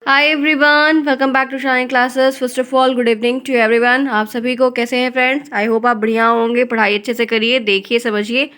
Hi everyone, welcome back to shine classes. First of all good evening to everyone. आप सभी को कैसे हैं फ्रेंड्स? आई होप आप बढ़िया होंगे। पढ़ाई अच्छे से करिए, देखिए, समझिए।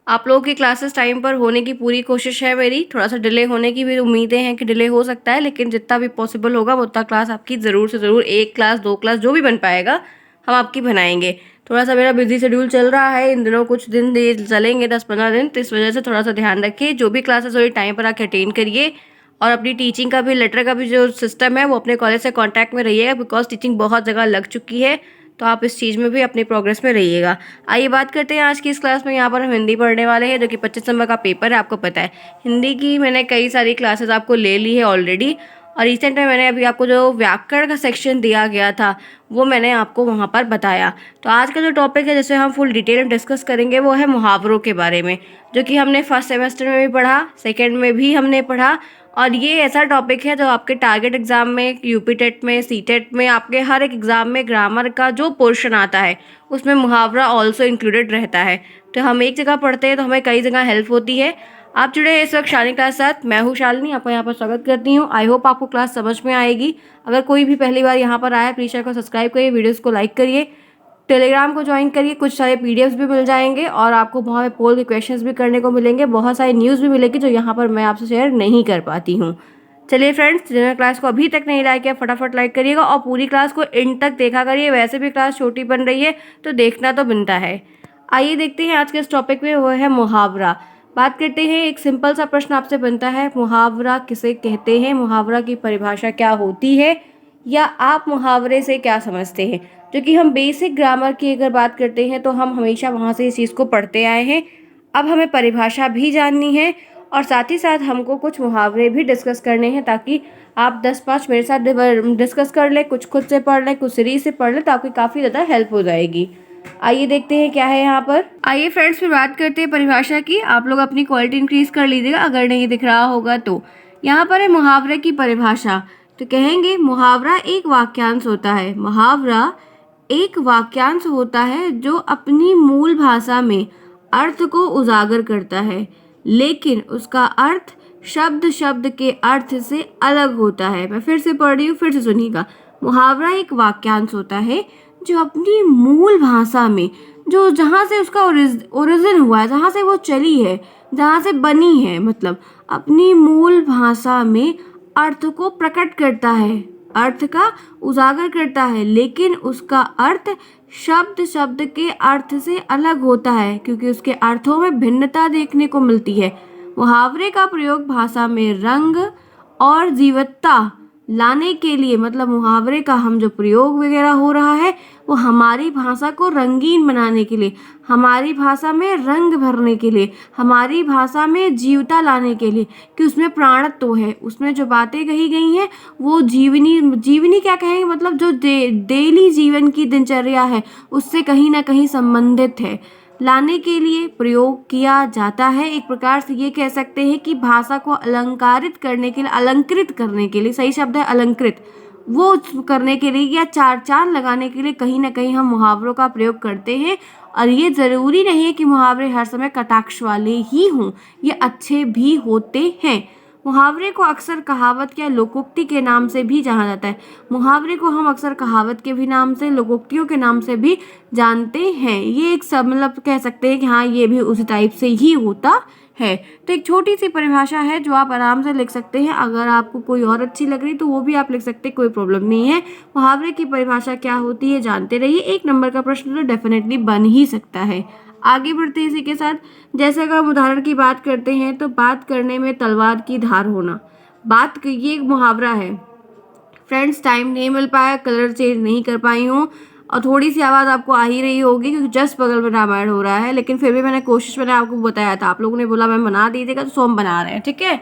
आप लोगों की क्लासेस टाइम पर होने की पूरी कोशिश है मेरी। थोड़ा सा डिले होने की भी उम्मीदें हैं कि डिले हो सकता है, लेकिन जितना भी पॉसिबल होगा उतना क्लास आपकी ज़रूर से ज़रूर, एक क्लास दो क्लास जो भी बन पाएगा हम आपकी बनाएंगे। थोड़ा सा मेरा बिजी शेड्यूल चल रहा है इन दिनों, कुछ दिन चलेंगे 10-15 दिन, तो इस वजह से थोड़ा सा ध्यान रखिए। जो भी क्लासेस हो टाइम पर आके अटेंड करिए, और अपनी टीचिंग का भी, लेटर का भी जो सिस्टम है वो अपने कॉलेज से कांटेक्ट में रहिएगा, बिकॉज टीचिंग बहुत जगह लग चुकी है। तो आप इस चीज़ में भी अपनी प्रोग्रेस में रहिएगा। आइए बात करते हैं आज की इस क्लास में। यहाँ पर हम हिंदी पढ़ने वाले हैं, जो कि 25 नंबर का पेपर है, आपको पता है। हिंदी की मैंने कई सारी क्लासेस आपको ले ली है ऑलरेडी, और रिसेंट में मैंने अभी आपको जो व्याकरण का सेक्शन दिया गया था वो मैंने आपको वहाँ पर बताया। तो आज का जो टॉपिक है, जिसे हम फुल डिटेल में डिस्कस करेंगे, वो है मुहावरों के बारे में, जो कि हमने फर्स्ट सेमेस्टर में भी पढ़ा, सेकेंड में भी हमने पढ़ा। और ये ऐसा टॉपिक है जो आपके टारगेट एग्जाम में, यूपी टेट में, सी टेट में, आपके हर एक एग्जाम में ग्रामर का जो पोर्शन आता है उसमें मुहावरा ऑल्सो इंक्लूडेड रहता है। तो हम एक जगह पढ़ते हैं तो हमें कई जगह हेल्प होती है। आप जुड़े हैं इस वक्त शालिनी क्लास साथ। मैं हूँ शालिनी, आपका यहाँ पर स्वागत करती हूँ। आई होप आपको क्लास समझ में आएगी। अगर कोई भी पहली बार यहाँ पर आया है, प्लीज़ चैनल को सब्सक्राइब करिए, वीडियोज़ को लाइक करिए, टेलीग्राम को ज्वाइन करिए। कुछ सारे पीडीएफ्स भी मिल जाएंगे और आपको वहाँ पे पोल के क्वेश्चंस भी करने को मिलेंगे। बहुत सारी न्यूज़ भी मिलेगी जो यहाँ पर मैं आपसे शेयर नहीं कर पाती हूँ। चलिए फ्रेंड्स, जिन्होंने क्लास को अभी तक नहीं लाइक किया, फटाफट लाइक करिएगा और पूरी क्लास को एंड तक देखा करिए। वैसे भी क्लास छोटी बन रही है तो देखना तो बनता है। आइए देखते हैं आज के इस टॉपिक में, वो है मुहावरा। बात करते हैं, एक सिंपल सा प्रश्न आपसे बनता है, मुहावरा किसे कहते हैं, मुहावरा की परिभाषा क्या होती है, या आप मुहावरे से क्या समझते हैं। जो कि हम बेसिक ग्रामर की अगर बात करते हैं तो हम हमेशा वहाँ से इस चीज़ को पढ़ते आए हैं। अब हमें परिभाषा भी जाननी है और साथ ही साथ हमको कुछ मुहावरे भी डिस्कस करने हैं, ताकि आप 10-5 मेरे साथ डिस्कस कर लें, कुछ खुद से पढ़ लें, कुछ सीरीज से पढ़ लें, तो आपकी काफ़ी ज़्यादा हेल्प हो जाएगी। आइए देखते हैं क्या है यहाँ पर। आइए फ्रेंड्स, फिर बात करते हैं परिभाषा की। आप लोग अपनी क्वालिटी इंक्रीज कर लीजिएगा अगर नहीं दिख रहा होगा तो। यहाँ पर है मुहावरे की परिभाषा। तो कहेंगे मुहावरा एक वाक्यांश होता है। मुहावरा एक वाक्यांश होता है जो अपनी मूल भाषा में अर्थ को उजागर करता है, लेकिन उसका अर्थ शब्द शब्द के अर्थ से अलग होता है। मैं फिर से पढ़ रही हूँ, फिर से सुनिएगा। मुहावरा एक वाक्यांश होता है जो अपनी मूल भाषा में, जो जहाँ से उसका ओरिजिन हुआ है, जहाँ से वो चली है, जहाँ से बनी है, मतलब अपनी मूल भाषा में अर्थ को प्रकट करता है, अर्थ का उजागर करता है, लेकिन उसका अर्थ शब्द शब्द के अर्थ से अलग होता है, क्योंकि उसके अर्थों में भिन्नता देखने को मिलती है। मुहावरे का प्रयोग भाषा में रंग और जीवत्ता लाने के लिए, मतलब मुहावरे का हम जो प्रयोग वगैरह हो रहा है वो हमारी भाषा को रंगीन बनाने के लिए, हमारी भाषा में रंग भरने के लिए, हमारी भाषा में जीवता लाने के लिए, कि उसमें प्राणत्व है, उसमें जो बातें कही गई हैं वो जीवनी, जीवनी क्या कहेंगे, मतलब जो डेली जीवन की दिनचर्या है उससे कहीं ना कहीं संबंधित है, लाने के लिए प्रयोग किया जाता है। एक प्रकार से ये कह सकते हैं कि भाषा को अलंकारित करने के लिए, अलंकृत करने के लिए, सही शब्द है अलंकृत, वो करने के लिए या चार चांद लगाने के लिए कहीं ना कहीं हम मुहावरों का प्रयोग करते हैं। और ये ज़रूरी नहीं है कि मुहावरे हर समय कटाक्ष वाले ही हों, ये अच्छे भी होते हैं। मुहावरे को अक्सर कहावत या लोकोक्ति के नाम से भी जाना जाता है। मुहावरे को हम अक्सर कहावत के भी नाम से, लोकोक्तियों के नाम से भी जानते हैं। ये एक सब, मतलब कह सकते हैं कि हाँ, ये भी उसी टाइप से ही होता है। तो एक छोटी सी परिभाषा है जो आप आराम से लिख सकते हैं। अगर आपको कोई और अच्छी लग रही तो वो भी आप लिख सकते हैं, कोई प्रॉब्लम नहीं है। मुहावरे की परिभाषा क्या होती है जानते रहिए। 1 नंबर का प्रश्न तो डेफिनेटली बन ही सकता है। आगे बढ़ते हैं इसी के साथ। जैसे अगर हम उदाहरण की बात करते हैं तो बात करने में तलवार की धार होना, ये एक मुहावरा है। फ्रेंड्स, टाइम नहीं मिल पाया, कलर चेंज नहीं कर पाई हूँ और थोड़ी सी आवाज़ आपको आ ही रही होगी क्योंकि जस्ट बगल में रामायण हो रहा है, लेकिन फिर भी मैंने आपको बताया था, आप लोगों ने बोला मैम बना दीजिएगा, तो सो हम बना रहे हैं, ठीक है।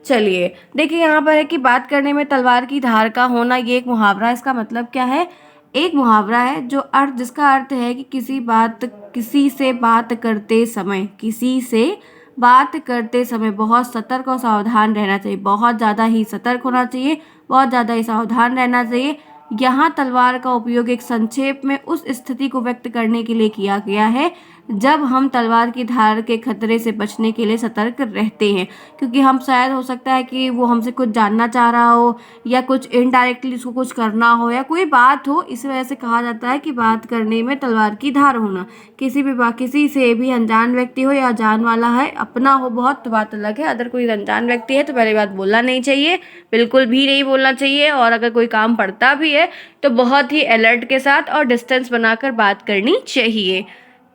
चलिए देखिए, यहाँ पर है कि बात करने में तलवार की धार का होना, ये एक मुहावरा। इसका मतलब क्या है? एक मुहावरा है जो अर्थ, जिसका अर्थ है कि किसी से बात करते समय, किसी से बात करते समय बहुत सतर्क और सावधान रहना चाहिए, बहुत ज़्यादा ही सतर्क होना चाहिए, बहुत ज़्यादा ही सावधान रहना चाहिए। यहाँ तलवार का उपयोग एक संक्षेप में उस स्थिति को व्यक्त करने के लिए किया गया है जब हम तलवार की धार के खतरे से बचने के लिए सतर्क रहते हैं, क्योंकि हम शायद हो सकता है कि वो हमसे कुछ जानना चाह रहा हो या कुछ इनडायरेक्टली उसको कुछ करना हो या कोई बात हो। इस वजह से कहा जाता है कि बात करने में तलवार की धार होना। किसी से भी अनजान व्यक्ति हो या जान वाला है, अपना हो बहुत तो बात अलग है। अगर कोई अनजान व्यक्ति है तो पहली बात बोलना नहीं चाहिए, बिल्कुल भी नहीं बोलना चाहिए। और अगर कोई काम पड़ता भी है तो बहुत ही अलर्ट के साथ और डिस्टेंस बनाकर बात करनी चाहिए।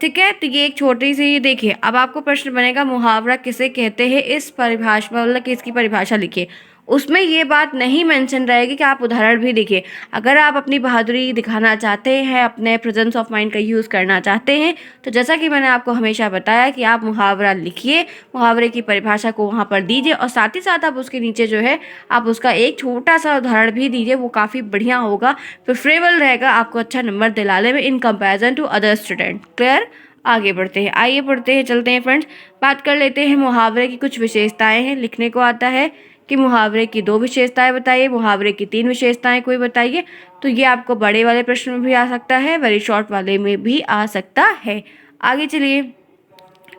ठीक है, तो ये एक छोटी सी देखिए। अब आपको प्रश्न बनेगा मुहावरा किसे कहते हैं, इस परिभाषा मतलब कि इसकी परिभाषा लिखिए। उसमें ये बात नहीं मेंशन रहेगी कि आप उदाहरण भी देखिए। अगर आप अपनी बहादुरी दिखाना चाहते हैं, अपने प्रेजेंस ऑफ माइंड का यूज़ करना चाहते हैं, तो जैसा कि मैंने आपको हमेशा बताया कि आप मुहावरा लिखिए, मुहावरे की परिभाषा को वहाँ पर दीजिए और साथ ही साथ आप उसके नीचे जो है आप उसका एक छोटा सा उदाहरण भी दीजिए। वो काफ़ी बढ़िया होगा, प्रेफरेबल रहेगा आपको अच्छा नंबर दिलाने में in comparison to other student. Clear? आगे बढ़ते हैं, आइए पढ़ते हैं, चलते हैं फ्रेंड्स। बात कर लेते हैं मुहावरे की कुछ विशेषताएं हैं। लिखने को आता है कि मुहावरे की 2 विशेषताएं बताइए, मुहावरे की 3 विशेषताएं कोई बताइए। तो ये आपको बड़े वाले प्रश्न में भी आ सकता है, वेरी शॉर्ट वाले में भी आ सकता है। आगे चलिए,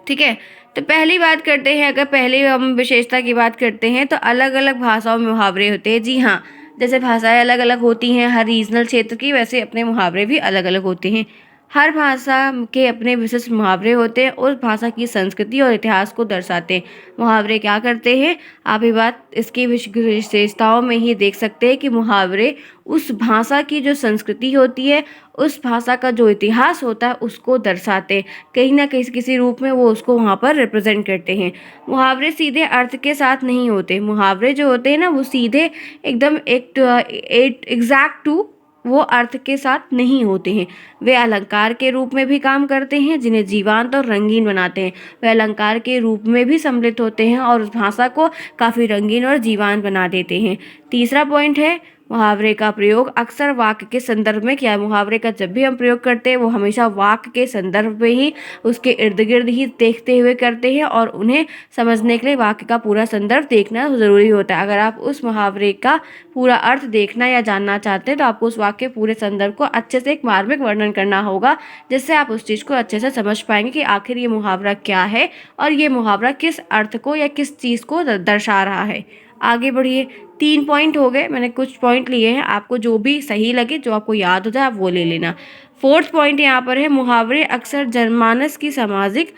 ठीक है। तो पहली बात करते हैं, अगर पहले हम विशेषता की बात करते हैं तो अलग अलग भाषाओं में मुहावरे होते हैं। जी हाँ, जैसे भाषाएं अलग अलग होती हैं हर रीजनल क्षेत्र की, वैसे अपने मुहावरे भी अलग अलग होते हैं। हर भाषा के अपने विशिष्ट मुहावरे होते हैं, उस भाषा की संस्कृति और इतिहास को दर्शाते हैं। मुहावरे क्या करते हैं, आप ये बात इसकी विशेषताओं में ही देख सकते हैं कि मुहावरे उस भाषा की जो संस्कृति होती है, उस भाषा का जो इतिहास होता है उसको दर्शाते हैं। कहीं ना कहीं किसी रूप में वो उसको वहाँ पर रिप्रेजेंट करते हैं। मुहावरे सीधे अर्थ के साथ नहीं होते। मुहावरे जो होते हैं ना वो सीधे एकदम एक एग्जैक्ट टू वो अर्थ के साथ नहीं होते हैं। वे अलंकार के रूप में भी काम करते हैं जिन्हें जीवंत और रंगीन बनाते हैं। वे अलंकार के रूप में भी सम्मिलित होते हैं और उस भाषा को काफ़ी रंगीन और जीवंत बना देते हैं। तीसरा पॉइंट है, मुहावरे का प्रयोग अक्सर वाक्य के संदर्भ में किया है। मुहावरे का जब भी हम प्रयोग करते हैं वो हमेशा वाक्य के संदर्भ में ही, उसके इर्द गिर्द ही देखते हुए करते हैं और उन्हें समझने के लिए वाक्य का पूरा संदर्भ देखना ज़रूरी होता है। अगर आप उस मुहावरे का पूरा अर्थ देखना या जानना चाहते हैं तो आपको उस वाक्य के पूरे संदर्भ को अच्छे से एक मार्मिक वर्णन करना होगा, जिससे आप उस चीज़ को अच्छे से समझ पाएंगे कि आखिर ये मुहावरा क्या है और ये मुहावरा किस अर्थ को या किस चीज़ को दर्शा रहा है। आगे बढ़िए, 3 पॉइंट हो गए, मैंने कुछ पॉइंट लिए हैं, आपको जो भी सही लगे, जो आपको याद हो जाए आप वो ले लेना। 4th पॉइंट यहाँ पर है, मुहावरे अक्सर जनमानस की सामाजिक,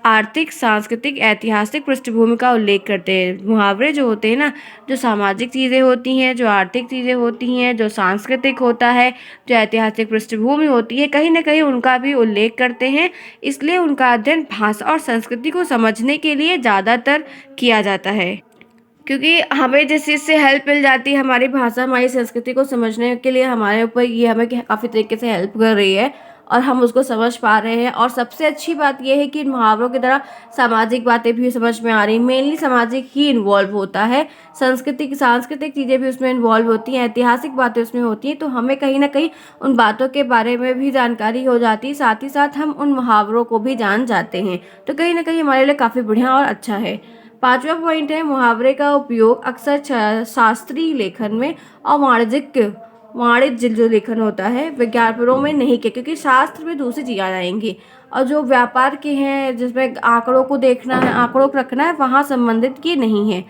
आर्थिक, सांस्कृतिक, ऐतिहासिक पृष्ठभूमि का उल्लेख करते हैं। मुहावरे जो होते हैं ना, जो सामाजिक चीज़ें होती हैं, जो आर्थिक चीज़ें होती हैं, जो सांस्कृतिक होता है, जो ऐतिहासिक पृष्ठभूमि होती है, कहीं ना कहीं उनका भी उल्लेख करते हैं। इसलिए उनका अध्ययन भाषा और संस्कृति को समझने के लिए ज़्यादातर किया जाता है, क्योंकि हमें जिस चीज़ से हेल्प मिल जाती है, हमारी भाषा हमारी संस्कृति को समझने के लिए हमारे ऊपर ये हमें काफ़ी तरीके से हेल्प कर रही है और हम उसको समझ पा रहे हैं। और सबसे अच्छी बात यह है कि इन मुहावरों की तरह सामाजिक बातें भी समझ में आ रही हैं। मेनली सामाजिक ही इन्वॉल्व होता है, सांस्कृतिक चीज़ें भी उसमें इन्वॉल्व होती हैं, ऐतिहासिक बातें उसमें होती हैं, तो हमें कहीं ना कहीं उन बातों के बारे में भी जानकारी हो जाती है, साथ ही साथ हम उन मुहावरों को भी जान जाते हैं। तो कहीं ना कहीं हमारे लिए काफ़ी बढ़िया और अच्छा है। 5वां पॉइंट है, मुहावरे का उपयोग अक्सर शास्त्रीय लेखन में और वाणिज्य जो लेखन होता है विज्ञापनों में नहीं किया, क्योंकि शास्त्र में दूसरी चीज़ आ जाएंगी और जो व्यापार के हैं जिसमें आंकड़ों को देखना है, आंकड़ों को रखना है, वहाँ संबंधित की नहीं है।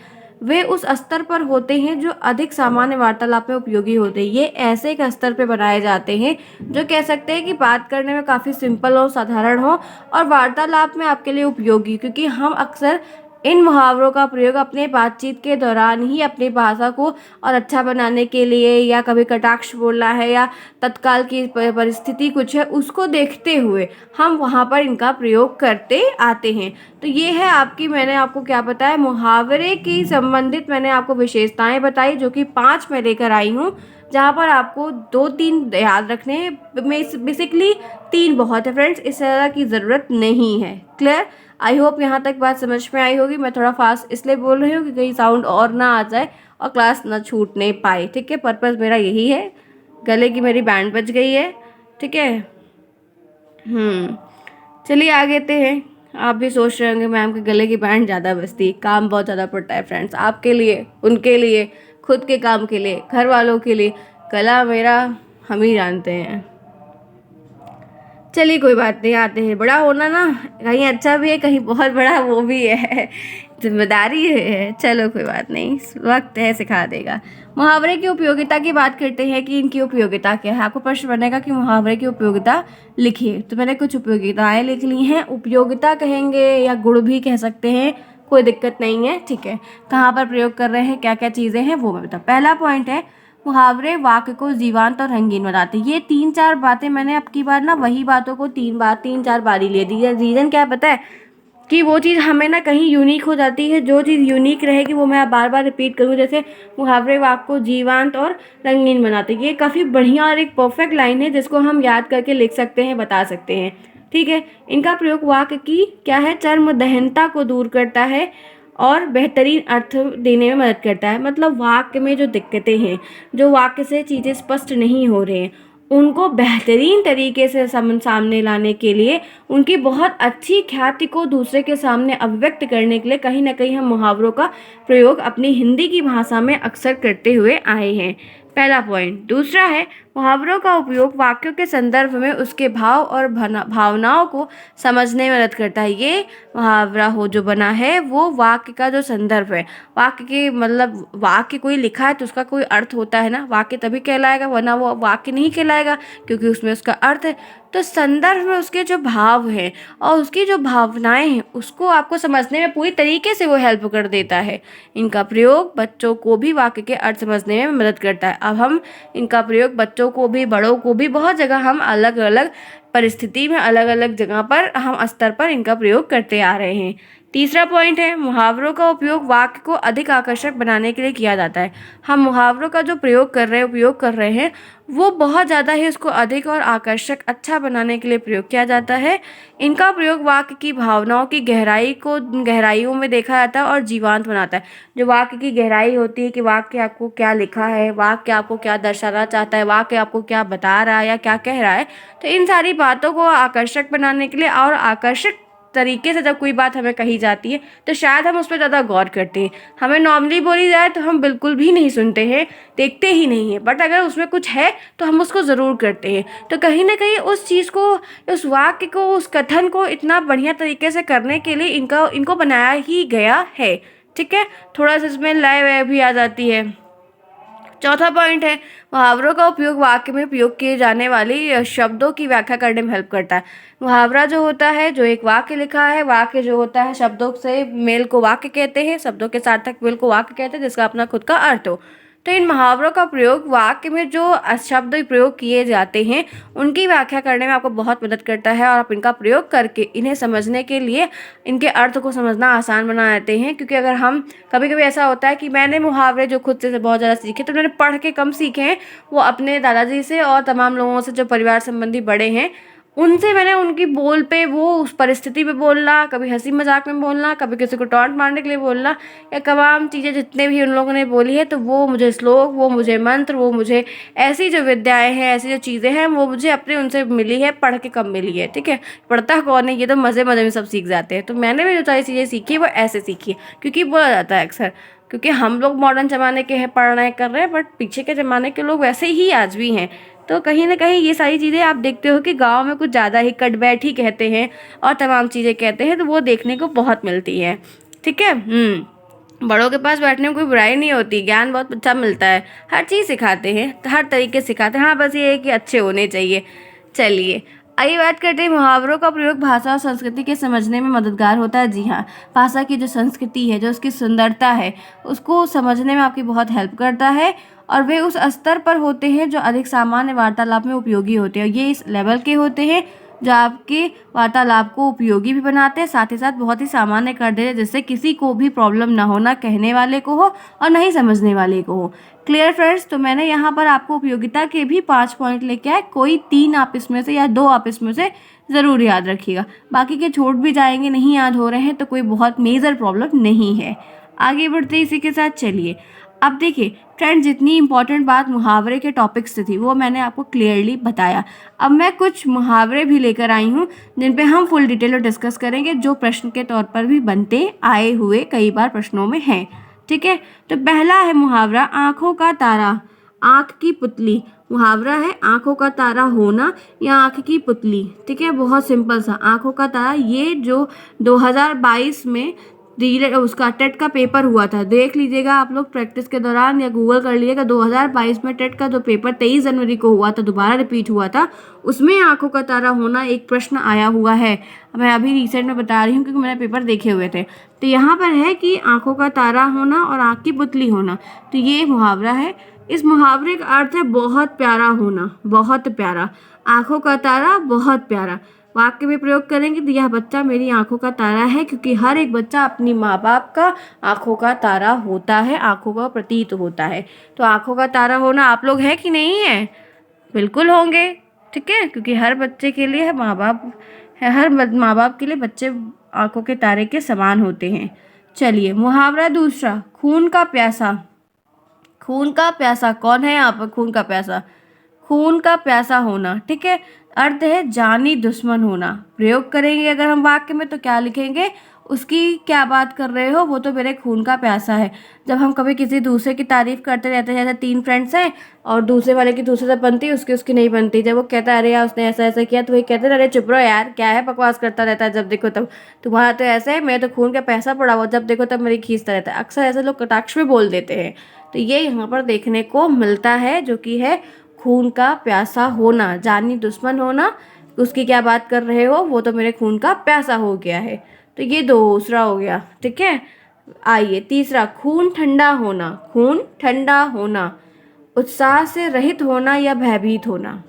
वे उस स्तर पर होते हैं जो अधिक सामान्य वार्तालाप में उपयोगी होते हैं। ये ऐसे एक स्तर पे बनाए जाते हैं जो कह सकते हैं कि बात करने में काफ़ी सिंपल और साधारण हो और वार्तालाप में आपके लिए उपयोगी, क्योंकि हम अक्सर इन मुहावरों का प्रयोग अपने बातचीत के दौरान ही अपनी भाषा को और अच्छा बनाने के लिए, या कभी कटाक्ष बोलना है या तत्काल की परिस्थिति कुछ है उसको देखते हुए हम वहाँ पर इनका प्रयोग करते आते हैं। तो ये है आपकी, मैंने आपको क्या बताया, मुहावरे की संबंधित मैंने आपको विशेषताएं बताई जो कि 5 मैं लेकर आई हूँ, जहाँ पर आपको 2-3 याद रखने हैं। बेसिकली 3 बहुत है फ्रेंड्स, इस तरह की ज़रूरत नहीं है। क्लियर? आई होप यहाँ तक बात समझ में आई होगी। मैं थोड़ा फास्ट इसलिए बोल रही हूँ कि कहीं साउंड और ना आ जाए और क्लास ना छूटने पाए। ठीक है, पर्पज़ मेरा यही है। गले की मेरी बैंड बज गई है, ठीक है। चलिए आगे ते हैं। आप भी सोच रहे होंगे मैम के गले की बैंड ज़्यादा बजती, काम बहुत ज़्यादा पड़ता है फ्रेंड्स, आपके लिए, उनके लिए, खुद के काम के लिए, घर वालों के लिए। गला मेरा हम ही जानते हैं। चलिए कोई बात नहीं, आते हैं। बड़ा होना ना कहीं अच्छा भी है, कहीं बहुत बड़ा वो भी है, जिम्मेदारी है। चलो कोई बात नहीं, वक्त है सिखा देगा। मुहावरे की उपयोगिता की बात करते हैं कि इनकी उपयोगिता क्या है। आपको प्रश्न बनेगा कि मुहावरे की उपयोगिता लिखिए, तो मैंने कुछ उपयोगिताएं लिख ली हैं। उपयोगिता कहेंगे या गुण भी कह सकते हैं, कोई दिक्कत नहीं है, ठीक है। कहाँ पर प्रयोग कर रहे हैं, क्या क्या चीज़ें हैं वो मैं बताऊँ। पहला पॉइंट है, मुहावरे वाक्य को जीवंत और रंगीन बनाते हैं। ये 3-4 बातें मैंने अब की बार ना वही बातों को 3-4 बारी ले दी है। रीज़न क्या है पता है, कि वो चीज़ हमें ना कहीं यूनिक हो जाती है। जो चीज़ यूनिक रहेगी वो मैं बार बार रिपीट करूँ। जैसे मुहावरे वाक्य को जीवंत और रंगीन बनाते हैं, ये काफ़ी बढ़िया और एक परफेक्ट लाइन है जिसको हम याद करके लिख सकते हैं, बता सकते हैं, ठीक है। इनका प्रयोग वाक्य की क्या है, चर्मदहनता को दूर करता है और बेहतरीन अर्थ देने में मदद करता है। मतलब वाक्य में जो दिक्कतें हैं, जो वाक्य से चीज़ें स्पष्ट नहीं हो रहे हैं, उनको बेहतरीन तरीके से सामने लाने के लिए, उनकी बहुत अच्छी ख्याति को दूसरे के सामने अभिव्यक्त करने के लिए कहीं ना कहीं हम मुहावरों का प्रयोग अपनी हिंदी की भाषा में अक्सर करते हुए आए हैं। पहला पॉइंट। दूसरा है, मुहावरों का उपयोग वाक्यों के संदर्भ में उसके भाव और भावनाओं को समझने में मदद करता है। ये मुहावरा हो जो बना है वो वाक्य का जो संदर्भ है, वाक्य के मतलब वाक्य कोई लिखा है तो उसका कोई अर्थ होता है ना, वाक्य तभी कहलाएगा, वरना वो वाक्य नहीं कहलाएगा क्योंकि उसमें उसका अर्थ है। तो संदर्भ में उसके जो भाव हैं और उसकी जो भावनाएं हैं उसको आपको समझने में पूरी तरीके से वो हेल्प कर देता है। इनका प्रयोग बच्चों को भी वाक्य के अर्थ समझने में मदद करता है। अब हम इनका प्रयोग बच्चों को भी, बड़ों को भी, बहुत जगह हम अलग अलग परिस्थिति में, अलग अलग जगह पर, हम स्तर पर इनका प्रयोग करते आ रहे हैं। तीसरा पॉइंट है, मुहावरों का उपयोग वाक्य को अधिक आकर्षक बनाने के लिए किया जाता है। हम मुहावरों का जो प्रयोग कर रहे हैं वो बहुत ज़्यादा ही उसको अधिक और आकर्षक, अच्छा बनाने के लिए प्रयोग किया जाता है। इनका प्रयोग वाक्य की भावनाओं की गहराइयों में देखा जाता है और जीवंत बनाता है। जो वाक्य की गहराई होती है कि वाक्य आपको क्या लिखा है, वाक्य आपको क्या दर्शाना चाहता है, वाक्य आपको क्या बता रहा है या क्या कह रहा है, तो इन सारी बातों को आकर्षक बनाने के लिए और आकर्षक तरीके से जब कोई बात हमें कही जाती है तो शायद हम उस पर ज़्यादा गौर करते हैं। हमें नॉर्मली बोली जाए तो हम बिल्कुल भी नहीं सुनते हैं, देखते ही नहीं हैं, बट अगर उसमें कुछ है तो हम उसको ज़रूर करते हैं। तो कहीं ना कहीं उस चीज़ को, उस वाक्य को, उस कथन को इतना बढ़िया तरीके से करने के लिए इनको बनाया ही गया है, ठीक है। थोड़ा सा इसमें लय वय भी आ जाती है। चौथा पॉइंट है, मुहावरों का उपयोग वाक्य में प्रयोग किए जाने वाली शब्दों की व्याख्या करने में हेल्प करता है। मुहावरा जो होता है, जो एक वाक्य लिखा है, वाक्य जो होता है शब्दों से मेल को वाक्य कहते हैं, शब्दों के सार्थक मेल को वाक्य कहते हैं, जिसका अपना खुद का अर्थ हो। तो इन मुहावरों का प्रयोग वाक्य में जो शब्द प्रयोग किए जाते हैं उनकी व्याख्या करने में आपको बहुत मदद करता है, और आप इनका प्रयोग करके इन्हें समझने के लिए, इनके अर्थ को समझना आसान बना देते हैं। क्योंकि अगर हम, कभी कभी ऐसा होता है कि मैंने मुहावरे जो खुद से बहुत ज़्यादा सीखे, तो मैंने पढ़ के कम सीखे हैं, वो अपने दादाजी से और तमाम लोगों से जो परिवार संबंधी बड़े हैं उनसे मैंने उनकी बोल पे, वो उस परिस्थिति पे बोलना, कभी हंसी मजाक में बोलना, कभी किसी को टॉन्ट मारने के लिए बोलना, या तमाम चीज़ें जितने भी उन लोगों ने बोली है, तो वो मुझे श्लोक, वो मुझे मंत्र, वो मुझे ऐसी जो विद्याएं हैं, ऐसी जो चीज़ें हैं, वो मुझे अपने उनसे मिली है, पढ़ के कम मिली है, ठीक है। पढ़ता कौन है, ये तो मज़े मज़े में सब सीख जाते हैं। तो मैंने भी जो सारी चीज़ें सीखी वो ऐसे सीखी है, क्योंकि बोला जाता है अक्सर, क्योंकि हम लोग मॉडर्न ज़माने के हैं, पढ़ रहे कर रहे हैं, बट पीछे के ज़माने के लोग वैसे ही आज भी हैं। तो कहीं ना कहीं ये सारी चीज़ें आप देखते हो कि गांव में कुछ ज़्यादा ही कट बैठ ही कहते हैं और तमाम चीज़ें कहते हैं, तो वो देखने को बहुत मिलती है, ठीक है। बड़ों के पास बैठने में कोई बुराई नहीं होती, ज्ञान बहुत अच्छा मिलता है, हर चीज़ सिखाते हैं, हर तरीके से सिखाते हैं। हाँ, बस ये है कि अच्छे होने चाहिए। चलिए आइए बात करते हैं, मुहावरों का प्रयोग भाषा और संस्कृति के समझने में मददगार होता है। जी हाँ, भाषा की जो संस्कृति है, जो उसकी सुंदरता है, उसको समझने में आपकी बहुत हेल्प करता है, और वे उस स्तर पर होते हैं जो अधिक सामान्य वार्तालाप में उपयोगी होते हैं। ये इस लेवल के होते हैं जो आपके वार्तालाप को उपयोगी भी बनाते हैं, साथ ही साथ बहुत ही सामान्य कर देते हैं, जिससे किसी को भी प्रॉब्लम ना हो, ना कहने वाले को हो और ना ही समझने वाले को हो। Clear friends? तो मैंने यहाँ पर आपको उपयोगिता के भी 5 पॉइंट लेके आए, कोई 3 आप इसमें से या 2 आप इसमें से ज़रूर याद रखिएगा, बाकी के छूट भी जाएंगे, नहीं याद हो रहे हैं तो कोई बहुत मेजर प्रॉब्लम नहीं है। आगे बढ़ते इसी के साथ। चलिए अब देखिए फ्रेंड, जितनी इंपॉर्टेंट बात मुहावरे के टॉपिक से थी वो मैंने आपको क्लियरली बताया। अब मैं कुछ मुहावरे भी लेकर आई हूँ जिन पे हम फुल डिटेल में डिस्कस करेंगे, जो प्रश्न के तौर पर भी बनते आए हुए कई बार प्रश्नों में हैं, ठीक है। तो पहला है मुहावरा, आँखों का तारा। आँख की पुतली, मुहावरा है आंखों का तारा होना या आँख की पुतली। ठीक है, बहुत सिंपल सा, आंखों का तारा। ये जो 2022 में उसका टेट का पेपर हुआ था, देख लीजिएगा आप लोग प्रैक्टिस के दौरान या गूगल कर लीजिएगा। 2022 में टेट का जो पेपर 23 जनवरी को हुआ था, दोबारा रिपीट हुआ था, उसमें आंखों का तारा होना एक प्रश्न आया हुआ है। मैं अभी रिसेंट में बता रही हूँ क्योंकि मैंने पेपर देखे हुए थे। तो यहाँ पर है कि आंखों का तारा होना और आँख की पुतली होना, तो ये मुहावरा है। इस मुहावरे का अर्थ है बहुत प्यारा होना, बहुत प्यारा। आंखों का तारा बहुत प्यारा। वाक्य में प्रयोग करेंगे तो यह बच्चा मेरी आंखों का तारा है, क्योंकि हर एक बच्चा अपनी माँ बाप का आंखों का तारा होता है, आंखों का प्रतीत होता है। तो आंखों का तारा होना आप लोग है कि नहीं है? बिल्कुल होंगे। ठीक है, क्योंकि हर बच्चे के लिए माँ बाप है, हर माँ बाप के लिए बच्चे आंखों के तारे के समान होते हैं। चलिए, मुहावरा दूसरा, खून का प्यासा। खून का प्यासा कौन है यहाँ पर? खून का प्यासा, खून का प्यासा होना। ठीक है, अर्थ है जानी दुश्मन होना। प्रयोग करेंगे अगर हम वाक्य में तो क्या लिखेंगे? उसकी क्या बात कर रहे हो, वो तो मेरे खून का प्यासा है। जब हम कभी किसी दूसरे की तारीफ करते रहते हैं, जैसे 3 फ्रेंड्स हैं और दूसरे वाले की दूसरे से बनती, उसकी उसकी नहीं बनती, जब वो कहता है अरे यार उसने ऐसा ऐसा किया, तो वही कहते हैं अरे चुप रहो यार, क्या है बकवास करता रहता है, जब देखो तब तुम्हारा तो ऐसा है, मेरा तो खून का पैसा पड़ा हुआ, जब देखो तब मेरी खींचता रहता है। अक्सर ऐसे लोग कटाक्ष में बोल देते हैं। तो ये यहाँ पर देखने को मिलता है, जो कि है खून का प्यासा होना, जानी दुश्मन होना। उसकी क्या बात कर रहे हो, वो तो मेरे खून का प्यासा हो गया है। तो ये दूसरा हो गया। ठीक है, आइए तीसरा, खून ठंडा होना। खून ठंडा होना, उत्साह से रहित होना या भयभीत होना।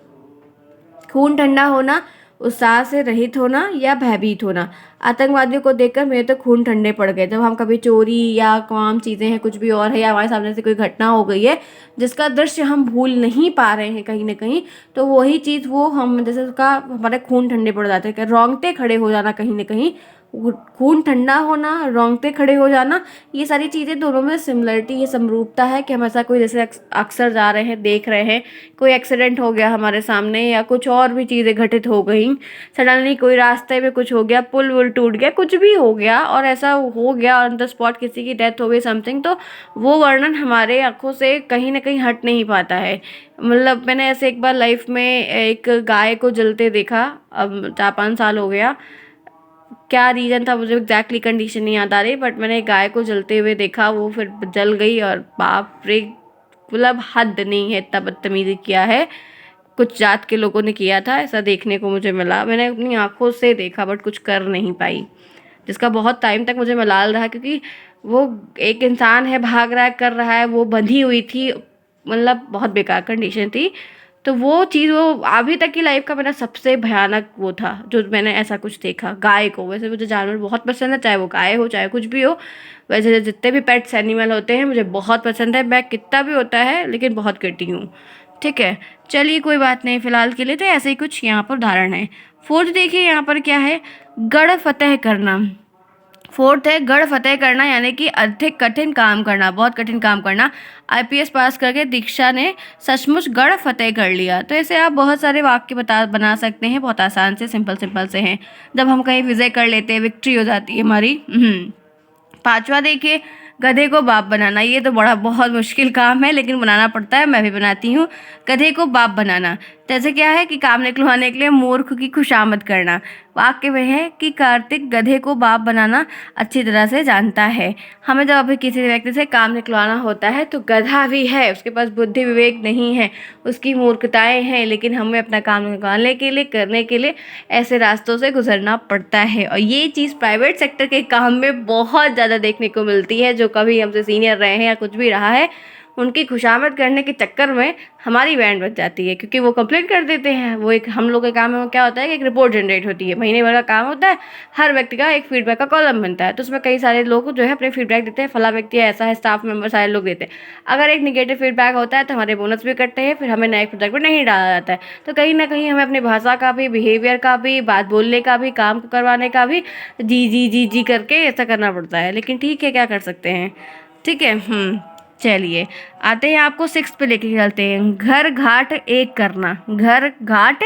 खून ठंडा होना, उत्साह से रहित होना या भयभीत होना। आतंकवादियों को देखकर मेरे तो खून ठंडे पड़ गए। जब हम कभी चोरी या तमाम चीज़ें हैं, कुछ भी और है, या हमारे सामने से कोई घटना हो गई है जिसका दृश्य हम भूल नहीं पा रहे हैं कहीं ना कहीं, तो वही चीज़ वो हम जैसे उसका हमारे खून ठंडे पड़ जाते हैं, रोंगटे खड़े हो जाना कहीं ना कहीं। खून ठंडा होना, रोंगटे खड़े हो जाना, ये सारी चीज़ें दोनों में सिमिलरिटी, ये समरूपता है कि हम ऐसा कोई जैसे अक्सर जा रहे हैं, देख रहे हैं, कोई एक्सीडेंट हो गया हमारे सामने या कुछ और भी चीज़ें घटित हो गई, सडनली कोई रास्ते में कुछ हो गया, पुल वुल टूट गया, कुछ भी हो गया और ऐसा हो गया ऑन द स्पॉट, किसी की डेथ हो गई समथिंग, तो वो वर्णन हमारे आँखों से कहीं ना कहीं हट नहीं पाता है। मतलब मैंने ऐसे एक बार लाइफ में एक गाय को जलते देखा, अब 4-5 साल हो गया, क्या रीज़न था मुझे एग्जैक्टली कंडीशन नहीं याद आ रही, बट मैंने एक गाय को जलते हुए देखा, वो फिर जल गई और बाप रे, मतलब हद नहीं है, इतना बदतमीजी किया है कुछ जात के लोगों ने किया था, ऐसा देखने को मुझे मिला। मैंने अपनी आंखों से देखा बट कुछ कर नहीं पाई, जिसका बहुत टाइम तक मुझे मलाल रहा, क्योंकि वो एक इंसान है, भाग रहा है, कर रहा है, वो बंधी हुई थी, मतलब बहुत बेकार कंडीशन थी। तो वो चीज़, वो अभी तक की लाइफ का मेरा सबसे भयानक वो था जो मैंने ऐसा कुछ देखा। गाय को, वैसे मुझे जानवर बहुत पसंद है, चाहे वो गाय हो चाहे कुछ भी हो, वैसे जितने भी पेट्स एनिमल होते हैं मुझे बहुत पसंद है। मैं कितना भी होता है लेकिन बहुत करती हूँ। ठीक है, चलिए कोई बात नहीं, फिलहाल के लिए तो ऐसे ही कुछ यहाँ पर उदाहरण है। फोर्थ देखिए यहाँ पर क्या है, गढ़ फतेह करना। फोर्थ है गढ़ फतेह करना, यानी कि अधिक कठिन काम करना, बहुत कठिन काम करना। आईपीएस पास करके दीक्षा ने सचमुच गढ़ फतेह कर लिया। तो ऐसे आप बहुत सारे वाक्य बना सकते हैं, बहुत आसान से, सिंपल सिंपल से हैं। जब हम कहीं विजय कर लेते हैं, विक्ट्री हो जाती है हमारी। पांचवा देखिए, गधे को बाप बनाना। ये तो बड़ा बहुत मुश्किल काम है लेकिन बनाना पड़ता है, मैं भी बनाती हूँ। गधे को बाप बनाना, जैसे क्या है कि काम निकलवाने के लिए मूर्ख की खुशामद करना। वाक्य में है कि कार्तिक गधे को बाप बनाना अच्छी तरह से जानता है। हमें जब अभी किसी व्यक्ति से काम निकलवाना होता है तो गधा भी है, उसके पास बुद्धि विवेक नहीं है, उसकी मूर्खताएं हैं, लेकिन हमें अपना काम निकालने के लिए, करने के लिए ऐसे रास्तों से गुजरना पड़ता है। और ये चीज़ प्राइवेट सेक्टर के काम में बहुत ज़्यादा देखने को मिलती है। जो कभी हमसे सीनियर रहे हैं या कुछ भी रहा है, उनकी खुशामद करने के चक्कर में हमारी बैंड बच जाती है, क्योंकि वो कंप्लेंट कर देते हैं। वो एक हम लोग के काम में क्या होता है कि एक रिपोर्ट जनरेट होती है, महीने भर का काम होता है, हर व्यक्ति का एक फीडबैक का कॉलम बनता है, तो उसमें कई सारे लोग जो है अपने फीडबैक देते हैं, फला व्यक्ति ऐसा है, स्टाफ मेंबर सारे लोग देते हैं। अगर एक निगेटिव फीडबैक होता है तो हमारे बोनस भी कटते हैं, फिर हमें नए प्रोजेक्ट में नहीं डाला जाता है। तो कहीं ना कहीं हमें अपनी भाषा का भी, बिहेवियर का भी, बात बोलने का भी, काम को करवाने का भी जी जी जी जी करके ऐसा करना पड़ता है, लेकिन ठीक है, क्या कर सकते हैं। ठीक है, चलिए आते हैं, आपको 6 पे लेके चलते हैं। घर घाट एक करना। घर घाट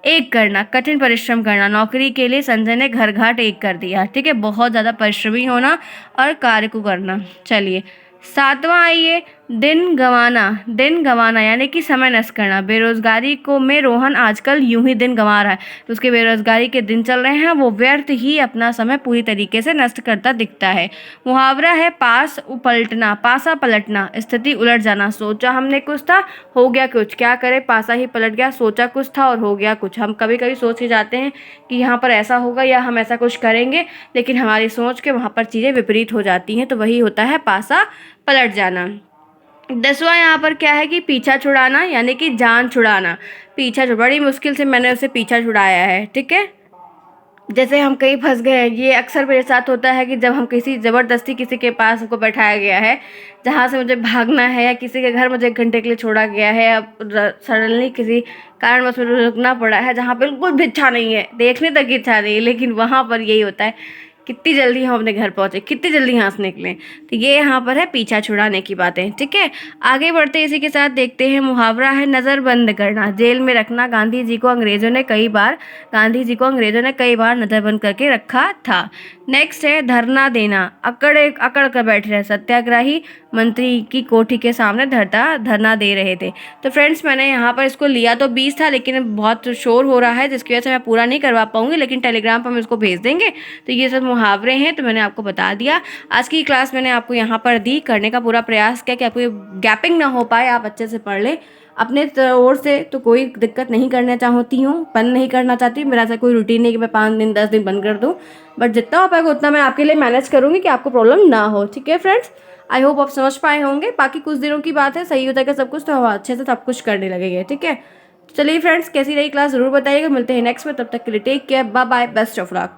एक करना, कठिन परिश्रम करना। नौकरी के लिए संजय ने घर घाट एक कर दिया। ठीक है, बहुत ज़्यादा परिश्रमी होना और कार्य को करना। चलिए 7वां आइए, दिन गंवाना यानी कि समय नष्ट करना। बेरोजगारी को में रोहन आजकल यूं ही दिन गंवा रहा है। तो उसके बेरोजगारी के दिन चल रहे हैं, वो व्यर्थ ही अपना समय पूरी तरीके से नष्ट करता दिखता है। मुहावरा है पासा पलटना, स्थिति उलट जाना। सोचा हमने कुछ था, हो गया कुछ। क्या करे, पासा ही पलट गया। सोचा कुछ था और हो गया कुछ। हम कभी कभी सोच के जाते हैं कि यहाँ पर ऐसा होगा या हम ऐसा कुछ करेंगे, लेकिन हमारी सोच के वहाँ पर चीज़ें विपरीत हो जाती हैं। तो वही होता है पासा पलट जाना। 10वां यहाँ पर क्या है कि पीछा छुड़ाना यानी कि जान छुड़ाना। बड़ी मुश्किल से मैंने उसे पीछा छुड़ाया है, ठीक है। जैसे हम कहीं फंस गए हैं, ये अक्सर मेरे साथ होता है कि जब हम किसी ज़बरदस्ती किसी के पास हमको बैठाया गया है, जहाँ से मुझे भागना है, या किसी के घर मुझे 1 घंटे के लिए छोड़ा गया है, या सडनली किसी कारणवश मुझे रुकना पड़ा है जहाँ बिल्कुल भी इच्छा नहीं है, देखने तक की इच्छा नहीं है, लेकिन वहाँ पर यही होता है, कितनी जल्दी हम अपने घर पहुँचे, कितनी जल्दी यहाँ से निकलें। तो ये यहाँ पर है पीछा छुड़ाने की बातें, ठीक है। आगे बढ़ते इसी के साथ देखते हैं। मुहावरा है नज़र बंद करना, जेल में रखना। गांधी जी को अंग्रेज़ों ने कई बार नज़रबंद करके रखा था। नेक्स्ट है धरना देना, अकड़ कर बैठे रहे। सत्याग्रही मंत्री की कोठी के सामने धरना दे रहे थे। तो फ्रेंड्स, मैंने यहाँ पर इसको लिया तो 20 था, लेकिन बहुत शोर हो रहा है जिसकी वजह से मैं पूरा नहीं करवा पाऊंगी, लेकिन टेलीग्राम पर हम इसको भेज देंगे। तो ये सब मुहावरे हैं, तो मैंने आपको बता दिया। आज की क्लास मैंने आपको यहाँ पर दी, करने का पूरा प्रयास किया कि आपको गैपिंग ना हो पाए, आप अच्छे से पढ़ लें। अपने ओर से तो कोई दिक्कत नहीं करना चाहती हूँ, बंद नहीं करना चाहती। मेरा ऐसा कोई रूटीन नहीं कि मैं 5 दिन 10 दिन बंद कर दूँ, बट जितना हो पाएगा उतना मैं आपके लिए मैनेज करूँगी कि आपको प्रॉब्लम ना हो, ठीक है फ्रेंड्स। आई होप आप समझ पाए होंगे। बाकी कुछ दिनों की बात है, सही हो जाएगा सब कुछ, तो हम अच्छे से सब कुछ करने लगेंगे, ठीक है। चलिए फ्रेंड्स, कैसी रही क्लास ज़रूर बताइएगा। मिलते हैं नेक्स्ट में, तब तक के लिए take care, bye bye, best of luck.